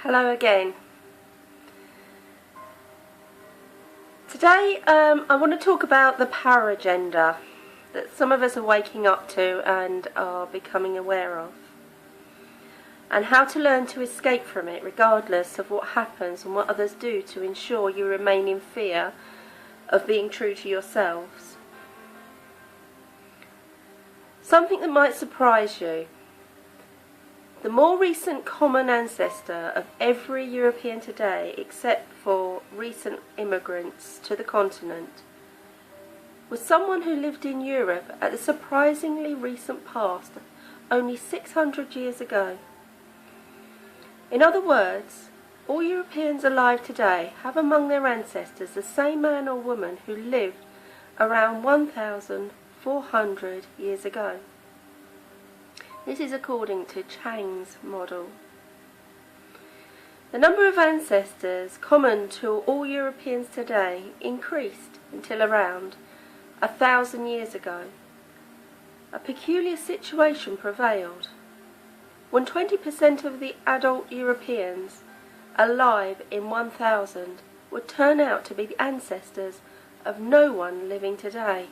Hello again. Today I want to talk about the power agenda that some of us are waking up to and are becoming aware of, and how to learn to escape from it regardless of what happens and what others do to ensure you remain in fear of being true to yourselves. Something that might surprise you. The more recent common ancestor of every European today, except for recent immigrants to the continent, was someone who lived in Europe at the surprisingly recent past, only 600 years ago. In other words, all Europeans alive today have among their ancestors the same man or woman who lived around 1,400 years ago. This is according to Chang's model. The number of ancestors common to all Europeans today increased until around 1,000 years ago. A peculiar situation prevailed. When 20% of the adult Europeans alive in 1,000 would turn out to be the ancestors of no one living today.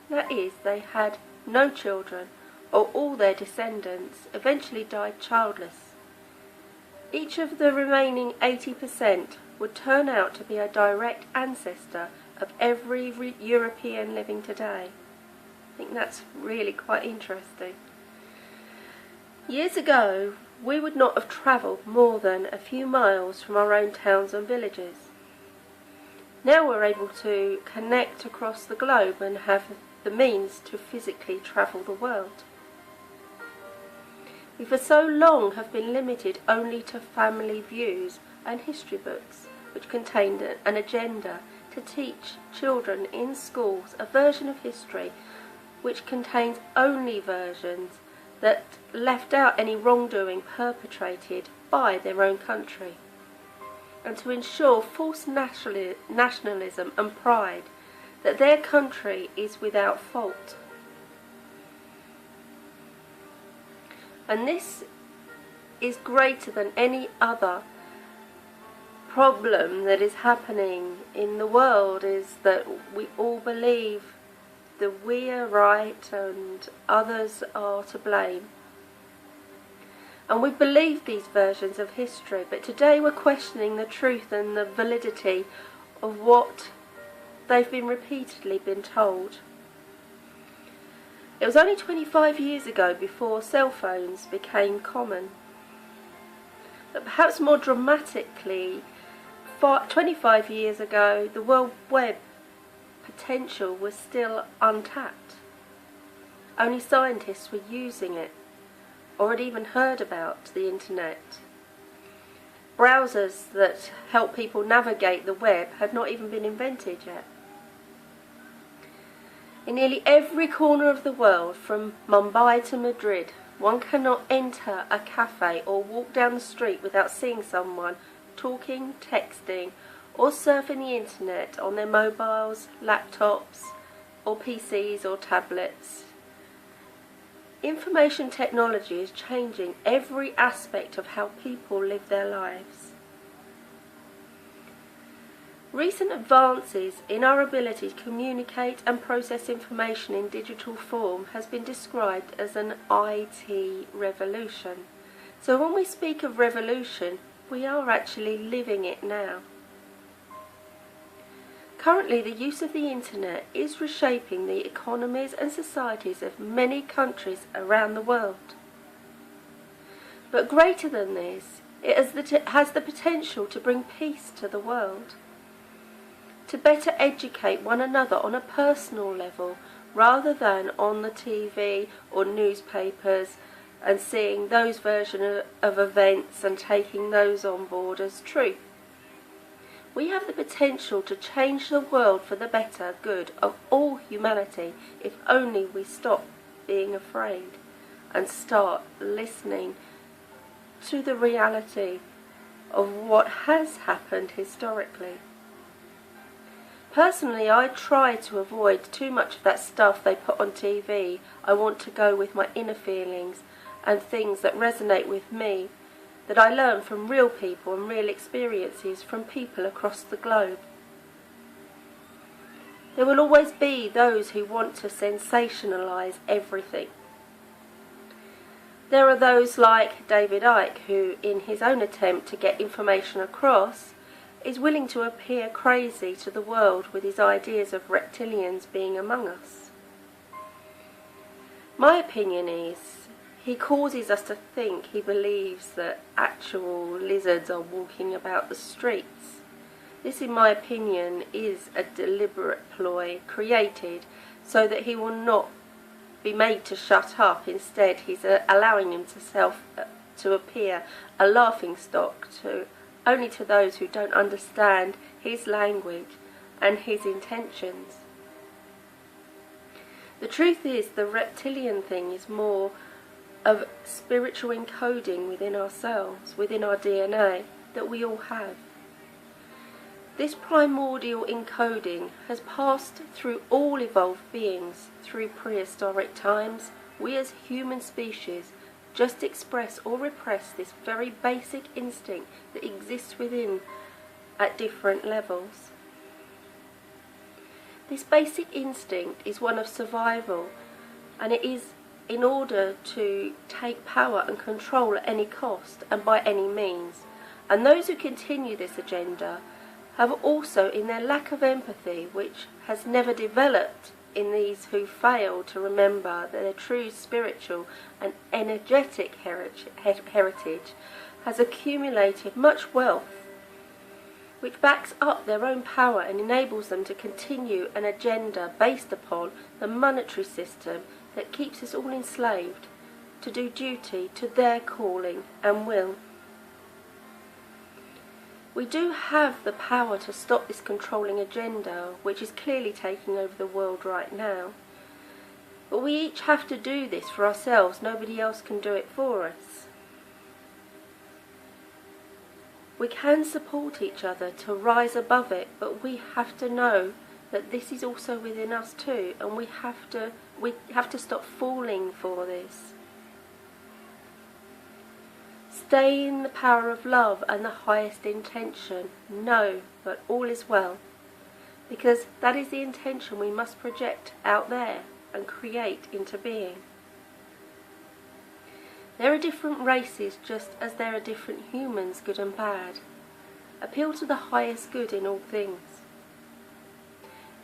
That is, they had no children, or all their descendants eventually died childless. Each of the remaining 80% would turn out to be a direct ancestor of every European living today. I think that's really quite interesting. Years ago, we would not have travelled more than a few miles from our own towns and villages. Now we're able to connect across the globe and have the means to physically travel the world. We for so long have been limited only to family views and history books, which contained an agenda to teach children in schools a version of history which contains only versions that left out any wrongdoing perpetrated by their own country, and to ensure false nationalism and pride that their country is without fault. And this is greater than any other problem that is happening in the world, is that we all believe that we are right and others are to blame. And we believe these versions of history, but today we're questioning the truth and the validity of what they've repeatedly been told. It was only 25 years ago before cell phones became common. But perhaps more dramatically, 25 years ago, the World Web potential was still untapped. Only scientists were using it, or had even heard about the internet. Browsers that help people navigate the web had not even been invented yet. In nearly every corner of the world, from Mumbai to Madrid, one cannot enter a cafe or walk down the street without seeing someone talking, texting, or surfing the internet on their mobiles, laptops, or PCs or tablets. Information technology is changing every aspect of how people live their lives. Recent advances in our ability to communicate and process information in digital form has been described as an IT revolution. So when we speak of revolution, we are actually living it now. Currently, the use of the internet is reshaping the economies and societies of many countries around the world. But greater than this, it has the potential to bring peace to the world, to better educate one another on a personal level rather than on the TV or newspapers and seeing those versions of events and taking those on board as truth. We have the potential to change the world for the better good of all humanity if only we stop being afraid and start listening to the reality of what has happened historically. Personally, I try to avoid too much of that stuff they put on TV. I want to go with my inner feelings and things that resonate with me that I learn from real people and real experiences from people across the globe. There will always be those who want to sensationalise everything. There are those like David Icke who, in his own attempt to get information across, is willing to appear crazy to the world with his ideas of reptilians being among us. My opinion is he causes us to think he believes that actual lizards are walking about the streets. This, in my opinion, is a deliberate ploy created so that he will not be made to shut up. Instead, he's allowing himself to appear a laughingstock only to those who don't understand his language and his intentions. The truth is, the reptilian thing is more of spiritual encoding within ourselves, within our DNA, that we all have. This primordial encoding has passed through all evolved beings through prehistoric times. We as human species just express or repress this very basic instinct that exists within at different levels. This basic instinct is one of survival, and it is in order to take power and control at any cost and by any means. And those who continue this agenda have also, in their lack of empathy, which has never developed in these who fail to remember that their true spiritual and energetic heritage has accumulated much wealth, which backs up their own power and enables them to continue an agenda based upon the monetary system that keeps us all enslaved to do duty to their calling and will. We do have the power to stop this controlling agenda, which is clearly taking over the world right now. But we each have to do this for ourselves. Nobody else can do it for us. We can support each other to rise above it, but we have to know that this is also within us too, and we have to stop falling for this. Stay in the power of love and the highest intention. Know that all is well, because that is the intention we must project out there and create into being. There are different races just as there are different humans, good and bad. Appeal to the highest good in all things.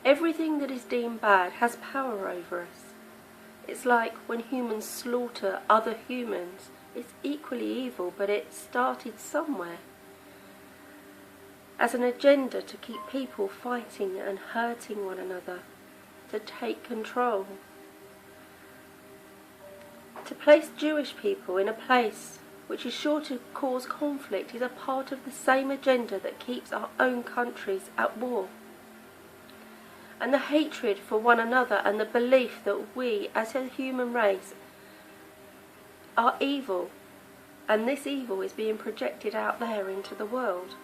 Everything that is deemed bad has power over us. It's like when humans slaughter other humans. It's equally evil, but it started somewhere. As an agenda to keep people fighting and hurting one another, to take control. To place Jewish people in a place which is sure to cause conflict is a part of the same agenda that keeps our own countries at war. And the hatred for one another and the belief that we as a human race are evil, and this evil is being projected out there into the world.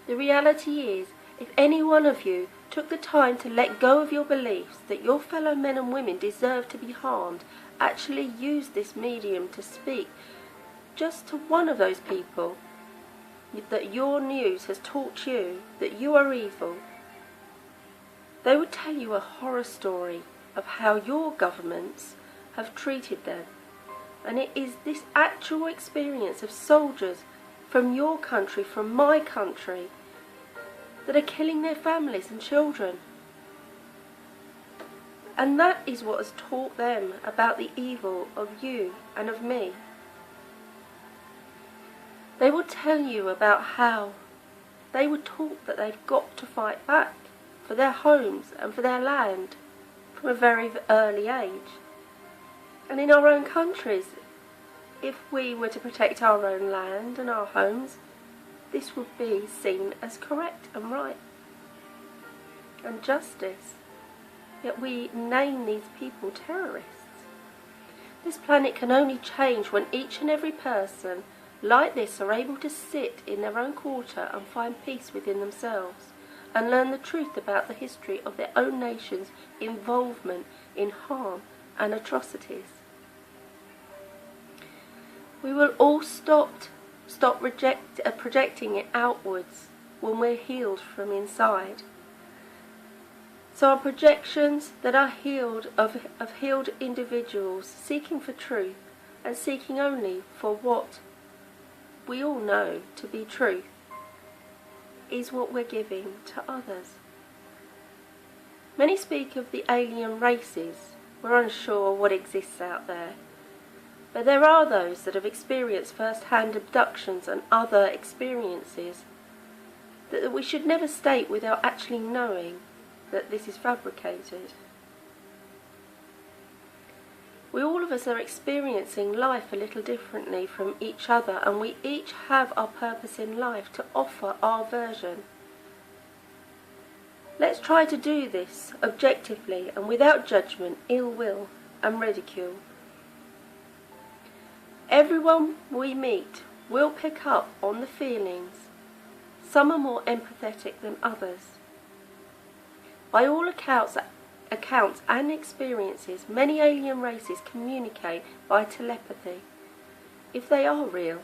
The reality is, if any one of you took the time to let go of your beliefs that your fellow men and women deserve to be harmed, actually use this medium to speak just to one of those people that your news has taught you that you are evil, they would tell you a horror story of how your governments have treated them. And it is this actual experience of soldiers from your country, from my country, that are killing their families and children. And that is what has taught them about the evil of you and of me. They will tell you about how they were taught that they've got to fight back for their homes and for their land from a very early age. And in our own countries, if we were to protect our own land and our homes, this would be seen as correct and right and justice. Yet we name these people terrorists. This planet can only change when each and every person like this are able to sit in their own quarter and find peace within themselves and learn the truth about the history of their own nation's involvement in harm and atrocities. We will all stop projecting it outwards when we're healed from inside. So our projections that are healed of healed individuals seeking for truth and seeking only for what we all know to be truth is what we're giving to others. Many speak of the alien races. We're unsure what exists out there. But there are those that have experienced first-hand abductions and other experiences that we should never state without actually knowing that this is fabricated. All of us are experiencing life a little differently from each other, and we each have our purpose in life to offer our version. Let's try to do this objectively and without judgment, ill will and ridicule. Everyone we meet will pick up on the feelings. Some are more empathetic than others. By all accounts and experiences, many alien races communicate by telepathy, if they are real.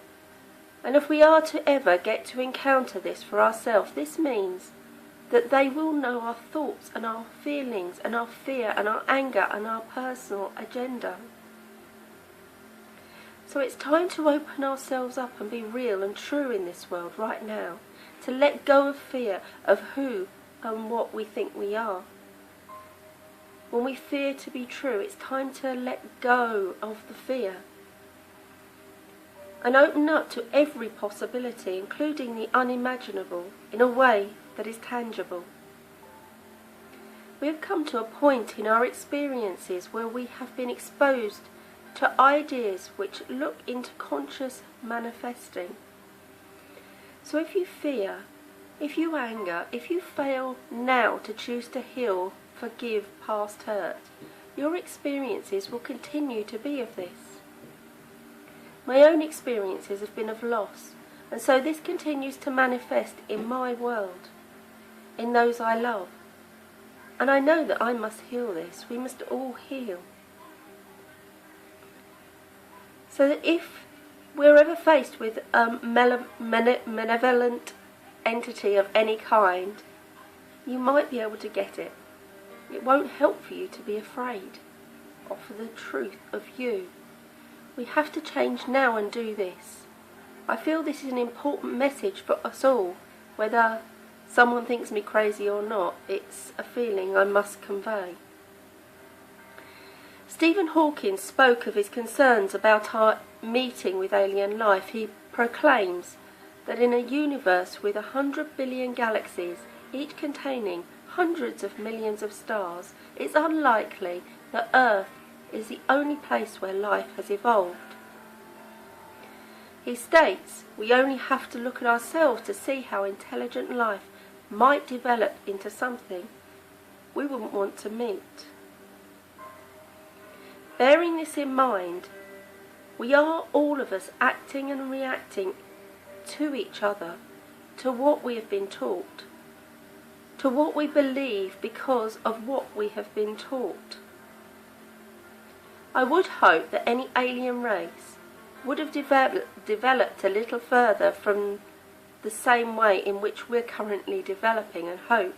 And if we are to ever get to encounter this for ourselves, this means that they will know our thoughts and our feelings and our fear and our anger and our personal agenda. So it's time to open ourselves up and be real and true in this world right now, to let go of fear of who and what we think we are. When we fear to be true, it's time to let go of the fear and open up to every possibility, including the unimaginable, in a way that is tangible. We have come to a point in our experiences where we have been exposed to ideas which look into conscious manifesting. So if you fear, if you anger, if you fail now to choose to heal, forgive past hurt, your experiences will continue to be of this. My own experiences have been of loss, and so this continues to manifest in my world, in those I love. And I know that I must heal this. We must all heal. So that if we're ever faced with a malevolent entity of any kind, you might be able to get it. It won't help for you to be afraid. Offer the truth of you. We have to change now and do this. I feel this is an important message for us all. Whether someone thinks me crazy or not, it's a feeling I must convey. Stephen Hawking spoke of his concerns about our meeting with alien life. He proclaims that in a universe with 100 billion galaxies, each containing hundreds of millions of stars, it's unlikely that Earth is the only place where life has evolved. He states we only have to look at ourselves to see how intelligent life might develop into something we wouldn't want to meet. Bearing this in mind, we are all of us acting and reacting to each other, to what we have been taught, to what we believe because of what we have been taught. I would hope that any alien race would have developed a little further from the same way in which we're currently developing, and hope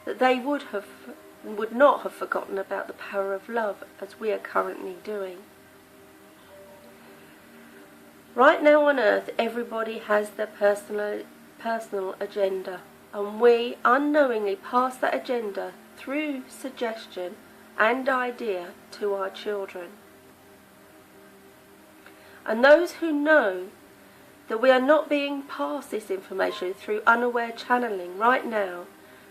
that they would not have forgotten about the power of love as we are currently doing. Right now on Earth, everybody has their personal agenda, and we unknowingly pass that agenda through suggestion and idea to our children. And those who know that we are not being passed this information through unaware channeling right now,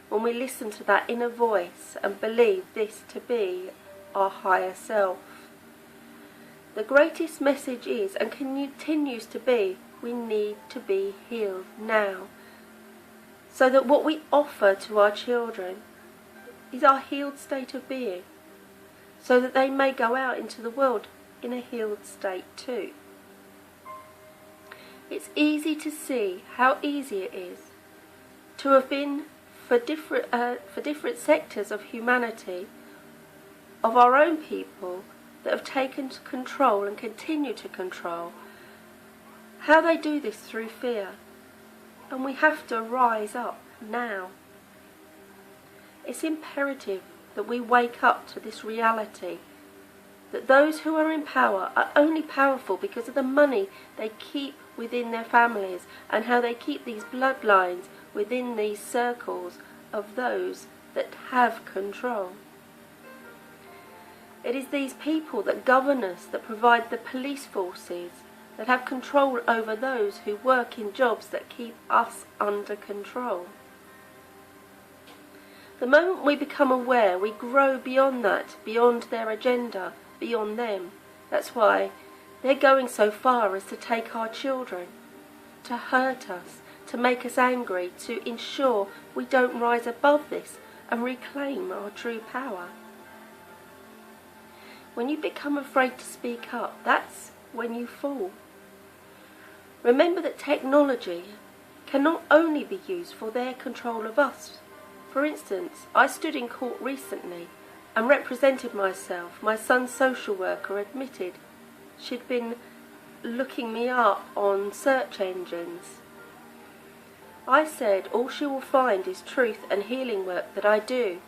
when we listen to that inner voice and believe this to be our higher self. The greatest message is, and continues to be, we need to be healed now, so that what we offer to our children is our healed state of being, so that they may go out into the world in a healed state too. It's easy to see how easy it is to have been for different sectors of humanity, of our own people, that have taken control and continue to control, how they do this through fear. And we have to rise up now. It's imperative that we wake up to this reality, that those who are in power are only powerful because of the money they keep within their families and how they keep these bloodlines within these circles of those that have control. It is these people that govern us, that provide the police forces, that have control over those who work in jobs that keep us under control. The moment we become aware, we grow beyond that, beyond their agenda, beyond them. That's why they're going so far as to take our children, to hurt us, to make us angry, to ensure we don't rise above this and reclaim our true power. When you become afraid to speak up, that's when you fall. Remember that technology can not only be used for their control of us. For instance, I stood in court recently and represented myself. My son's social worker admitted she'd been looking me up on search engines. I said all she will find is truth and healing work that I do.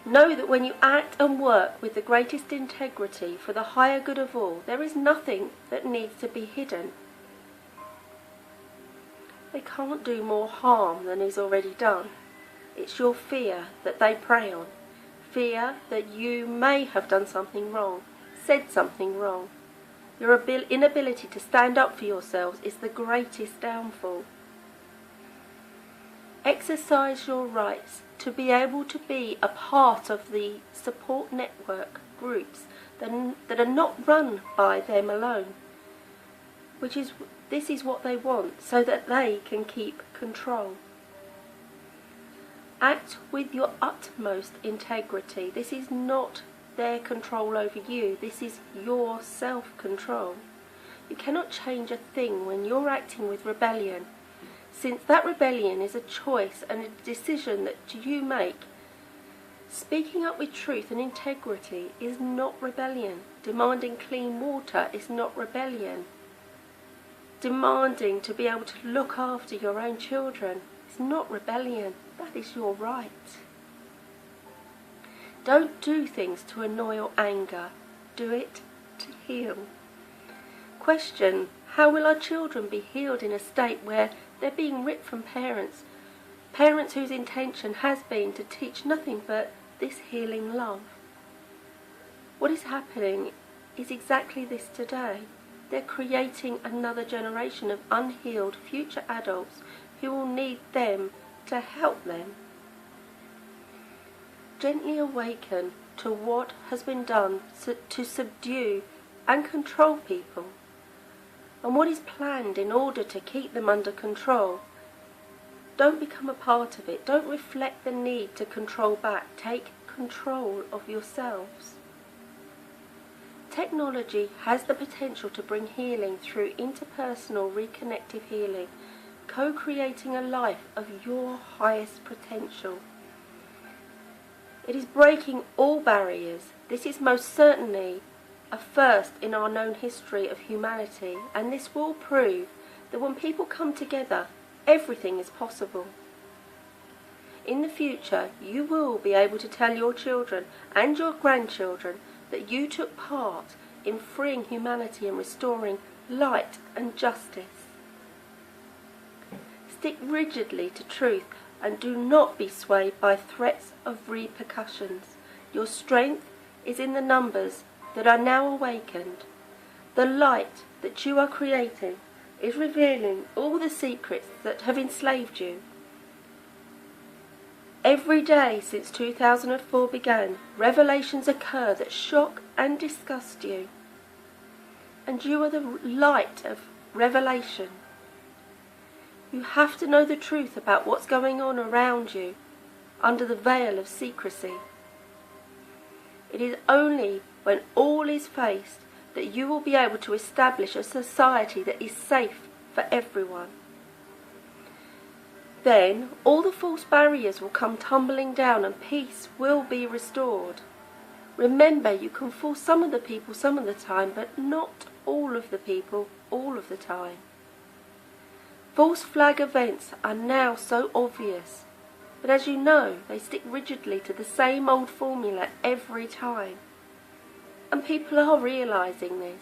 Know that when you act and work with the greatest integrity for the higher good of all, there is nothing that needs to be hidden. They can't do more harm than is already done. It's your fear that they prey on. Fear that you may have done something wrong, said something wrong. Your inability to stand up for yourselves is the greatest downfall. Exercise your rights to be able to be a part of the support network groups that are not run by them alone. This is what they want, so that they can keep control. Act with your utmost integrity. This is not their control over you. This is your self-control. You cannot change a thing when you're acting with rebellion, since that rebellion is a choice and a decision that you make. Speaking up with truth and integrity is not rebellion. Demanding clean water is not rebellion. Demanding to be able to look after your own children is not rebellion. That is your right. Don't do things to annoy or anger. Do it to heal. Question: how will our children be healed in a state where they're being ripped from parents whose intention has been to teach nothing but this healing love? What is happening is exactly this today. They're creating another generation of unhealed future adults who will need them to help them. Gently awaken to what has been done to subdue and control people, and what is planned in order to keep them under control. Don't become a part of it. Don't reflect the need to control back. Take control of yourselves. Technology has the potential to bring healing through interpersonal reconnective healing, co-creating a life of your highest potential. It is breaking all barriers. This is most certainly a first in our known history of humanity, and this will prove that when people come together, everything is possible. In the future, you will be able to tell your children and your grandchildren that you took part in freeing humanity and restoring light and justice. Stick rigidly to truth and do not be swayed by threats of repercussions. Your strength is in the numbers that are now awakened. The light that you are creating is revealing all the secrets that have enslaved you. Every day since 2004 began, revelations occur that shock and disgust you. And you are the light of revelation. You have to know the truth about what's going on around you under the veil of secrecy. It is only when all is faced that you will be able to establish a society that is safe for everyone. Then all the false barriers will come tumbling down and peace will be restored. Remember, you can fool some of the people some of the time, but not all of the people, all of the time. False flag events are now so obvious, but as you know, they stick rigidly to the same old formula every time. And people are realising this.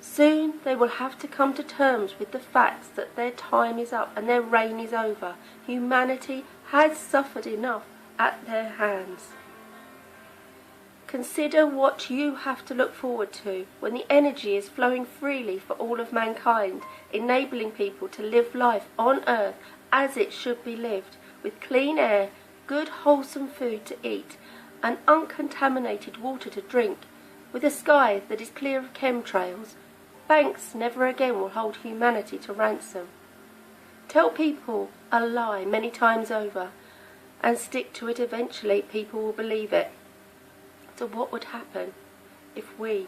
Soon they will have to come to terms with the facts that their time is up and their reign is over. Humanity has suffered enough at their hands. Consider what you have to look forward to when the energy is flowing freely for all of mankind, enabling people to live life on earth as it should be lived, with clean air, good wholesome food to eat, and uncontaminated water to drink, with a sky that is clear of chemtrails. Banks never again will hold humanity to ransom. Tell people a lie many times over, and stick to it. Eventually people will believe it. So what would happen if we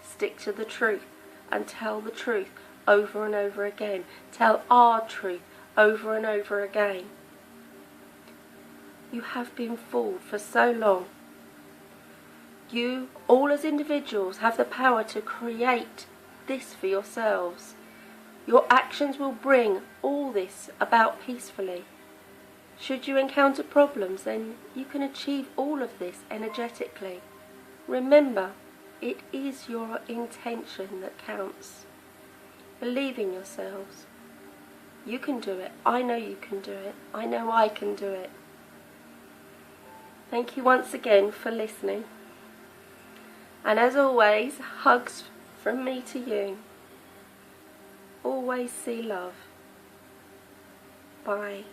stick to the truth and tell the truth over and over again? Tell our truth over and over again. You have been fooled for so long. You, all as individuals, have the power to create this for yourselves. Your actions will bring all this about peacefully. Should you encounter problems, then you can achieve all of this energetically. Remember, it is your intention that counts. Believe in yourselves. You can do it. I know you can do it. I know I can do it. Thank you once again for listening. And as always, hugs from me to you. Always see love. Bye.